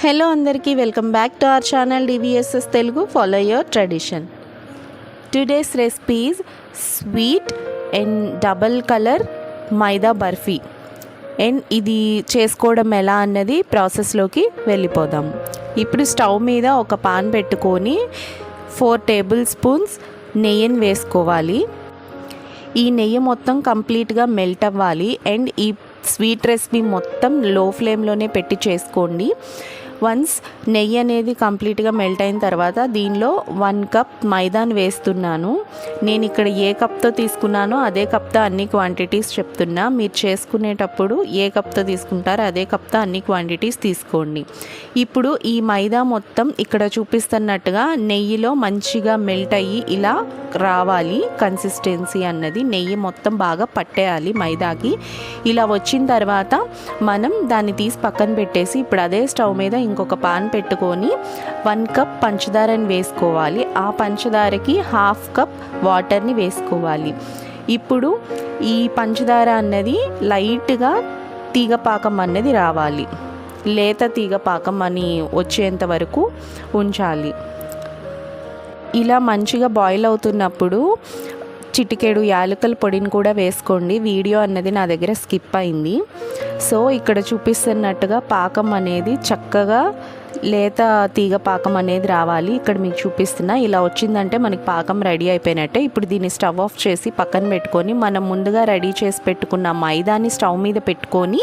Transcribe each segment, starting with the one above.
Hello అందరికీ welcome back to our channel DVSS Telugu. Follow your tradition. Today's recipe is sweet and double colour maida barfi. And ఇది చేసుకోవడం ఎలా అన్నది ప్రాసెస్లోకి వెళ్ళిపోదాం. ఇప్పుడు స్టవ్ మీద ఒక పాన్ పెట్టుకొని 4 టేబుల్ స్పూన్స్ నెయ్యిని వేసుకోవాలి. ఈ నెయ్యి మొత్తం కంప్లీట్గా మెల్ట్ అవ్వాలి. అండ్ ఈ స్వీట్ రెసిపీ మొత్తం లో ఫ్లేమ్లోనే పెట్టి చేసుకోండి. వన్స్ నెయ్యి అనేది కంప్లీట్గా మెల్ట్ అయిన తర్వాత దీనిలో 1 కప్ మైదాని వేస్తున్నాను. నేను ఇక్కడ ఏ కప్తో తీసుకున్నానో అదే కప్తో అన్ని క్వాంటిటీస్ చెప్తున్నా. మీరు చేసుకునేటప్పుడు ఏ కప్తో తీసుకుంటారో అదే కప్తో అన్ని క్వాంటిటీస్ తీసుకోండి. ఇప్పుడు ఈ మైదా మొత్తం ఇక్కడ చూపిస్తున్నట్టుగా నెయ్యిలో మంచిగా మెల్ట్ అయ్యి ఇలా రావాలి. కన్సిస్టెన్సీ అన్నది నెయ్యి మొత్తం బాగా పట్టేయాలి మైదాకి. ఇలా వచ్చిన తర్వాత మనం దాన్ని తీసి పక్కన పెట్టేసి ఇప్పుడు అదే స్టవ్ మీద ఇంకొక పాన్ పెట్టుకొని 1 కప్ పంచదారని వేసుకోవాలి. ఆ పంచదారకి 1/2 కప్ వాటర్ని వేసుకోవాలి. ఇప్పుడు ఈ పంచదార అన్నది లైట్గా తీగపాకం అన్నది రావాలి. లేత తీగపాకం అని వచ్చేంత వరకు ఉంచాలి. ఇలా మంచిగా బాయిల్ అవుతున్నప్పుడు చిటికెడు యాలకుల పొడిని కూడా వేసుకోండి. వీడియో అన్నది నా దగ్గర స్కిప్ అయింది. సో ఇక్కడ చూపిస్తున్నట్టుగా పాకం అనేది చక్కగా లేత తీగ పాకం అనేది రావాలి. ఇక్కడ మీకు చూపిస్తున్నా ఇలా వచ్చిందంటే మనకి పాకం రెడీ అయిపోయినట్టే. ఇప్పుడు దీన్ని స్టవ్ ఆఫ్ చేసి పక్కన పెట్టుకొని మనం ముందుగా రెడీ చేసి పెట్టుకున్న మైదాని స్టవ్ మీద పెట్టుకొని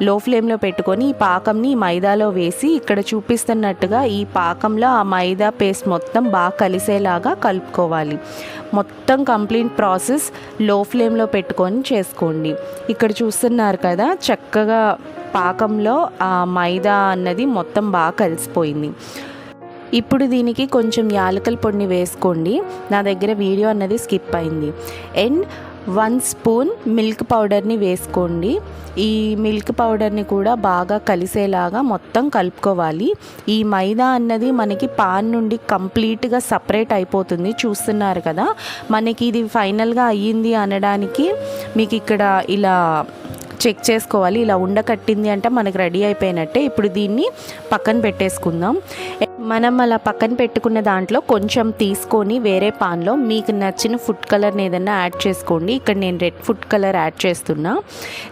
లో ఫ్లేమ్లో పెట్టుకొని ఈ పాకంని మైదాలో వేసి ఇక్కడ చూపిస్తున్నట్టుగా ఈ పాకంలో ఆ మైదా పేస్ట్ మొత్తం బాగా కలిసేలాగా కలుపుకోవాలి. మొత్తం కంప్లీట్ ప్రాసెస్ లో ఫ్లేమ్లో పెట్టుకొని చేసుకోండి. ఇక్కడ చూస్తున్నారు కదా చక్కగా పాకంలో ఆ మైదా అన్నది మొత్తం బాగా కలిసిపోయింది. ఇప్పుడు దీనికి కొంచెం యాలకుల పొడిని వేసుకోండి. నా దగ్గర వీడియో అన్నది స్కిప్ అయింది. అండ్ 1 స్పూన్ మిల్క్ పౌడర్ని వేసుకోండి. ఈ మిల్క్ పౌడర్ని కూడా బాగా కలిసేలాగా మొత్తం కలుపుకోవాలి. ఈ మైదా అన్నది మనకి పాన్ నుండి కంప్లీట్గా సపరేట్ అయిపోతుంది. చూస్తున్నారు కదా మనకి ఇది ఫైనల్గా అయ్యింది అనడానికి మీకు ఇక్కడ ఇలా చెక్ చేసుకోవాలి. ఇలా ఉండకట్టింది అంటే మనకు రెడీ అయిపోయినట్టే. ఇప్పుడు దీన్ని పక్కన పెట్టేసుకుందాం. మనం అలా పక్కన పెట్టుకున్న దాంట్లో కొంచెం తీసుకొని వేరే పాన్లో మీకు నచ్చిన ఫుడ్ కలర్ని ఏదైనా యాడ్ చేసుకోండి. ఇక్కడ నేను రెడ్ ఫుడ్ కలర్ యాడ్ చేస్తున్నా.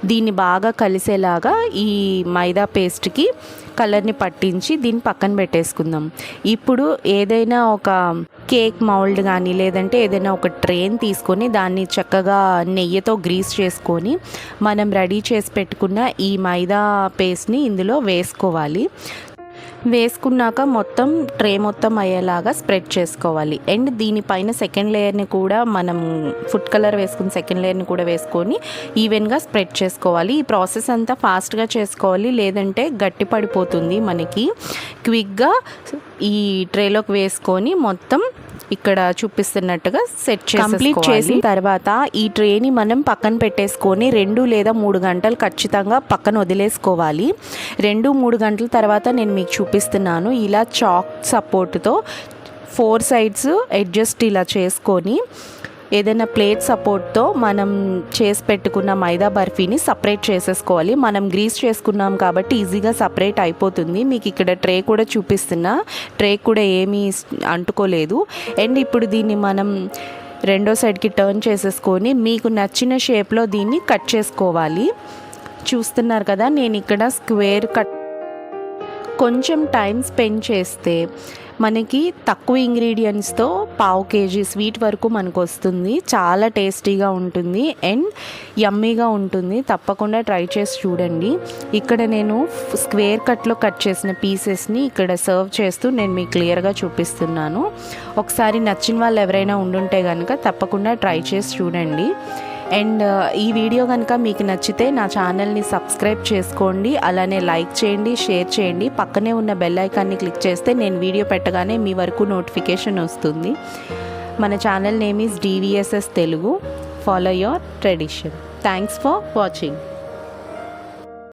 దీన్ని బాగా కలిసేలాగా ఈ మైదా పేస్ట్కి కలర్ని పట్టించి దీన్ని పక్కన పెట్టేసుకుందాం. ఇప్పుడు ఏదైనా ఒక కేక్ మౌల్డ్ కానీ లేదంటే ఏదైనా ఒక ట్రేని తీసుకొని దాన్ని చక్కగా నెయ్యితో గ్రీస్ చేసుకొని మనం రెడీ చేసి పెట్టుకున్న ఈ మైదా పేస్ట్ని ఇందులో వేసుకోవాలి. వేసుకున్నాక మొత్తం ట్రే మొత్తం అయ్యేలాగా స్ప్రెడ్ చేసుకోవాలి. అండ్ దీనిపైన సెకండ్ లేయర్ని కూడా మనం ఫుడ్ కలర్ వేసుకుని సెకండ్ లేయర్ని కూడా వేసుకొని ఈవెన్గా స్ప్రెడ్ చేసుకోవాలి. ఈ ప్రాసెస్ అంతా ఫాస్ట్గా చేసుకోవాలి, లేదంటే గట్టి పడిపోతుంది మనకి. క్విక్గా ఈ ట్రేలోకి వేసుకొని మొత్తం ఇక్కడ చూపిస్తున్నట్టుగా సెట్ కంప్లీట్ చేసిన తర్వాత ఈ ట్రేని మనం పక్కన పెట్టేసుకొని 2 లేదా 3 గంటలు ఖచ్చితంగా పక్కన వదిలేసుకోవాలి. 2-3 గంటల తర్వాత నేను మీకు చూపిస్తున్నాను. ఇలా చాక్ సపోర్ట్తో 4 సైడ్స్ అడ్జస్ట్ ఇలా చేసుకొని ఏదైనా ప్లేట్ సపోర్ట్తో మనం చేసి పెట్టుకున్న మైదా బర్ఫీని సపరేట్ చేసేసుకోవాలి. మనం గ్రీస్ చేసుకున్నాం కాబట్టి ఈజీగా సపరేట్ అయిపోతుంది. మీకు ఇక్కడ ట్రే కూడా చూపిస్తున్నా. ట్రే కూడా ఏమీ అంటుకోలేదు. అండ్ ఇప్పుడు దీన్ని మనం రెండో సైడ్కి టర్న్ చేసేసుకొని మీకు నచ్చిన షేప్లో దీన్ని కట్ చేసుకోవాలి. చూస్తున్నారు కదా నేను ఇక్కడ స్క్వేర్ కట్. కొంచెం టైం స్పెండ్ చేస్తే మనకి తక్కువ ఇంగ్రీడియంట్స్తో 1/2 kg స్వీట్ వరకు మనకు వస్తుంది. చాలా టేస్టీగా ఉంటుంది అండ్ యమ్మీగా ఉంటుంది. తప్పకుండా ట్రై చేసి చూడండి. ఇక్కడ నేను స్క్వేర్ కట్లో కట్ చేసిన పీసెస్ని ఇక్కడ సర్వ్ చేస్తూ నేను మీకు క్లియర్గా చూపిస్తున్నాను. ఒకసారి నచ్చిన వాళ్ళు ఎవరైనా ఉండుంటే కనుక తప్పకుండా ట్రై చేసి చూడండి. అండ్ ఈ వీడియో కనుక మీకు నచ్చితే నా ఛానల్ని సబ్స్క్రైబ్ చేసుకోండి. అలానే లైక్ చేయండి, షేర్ చేయండి. పక్కనే ఉన్న బెల్ ఐకాన్ని క్లిక్ చేస్తే నేను వీడియో పెట్టగానే మీ వరకు నోటిఫికేషన్ వస్తుంది. మన channel name is DVSS Telugu. Follow your tradition. Thanks for watching.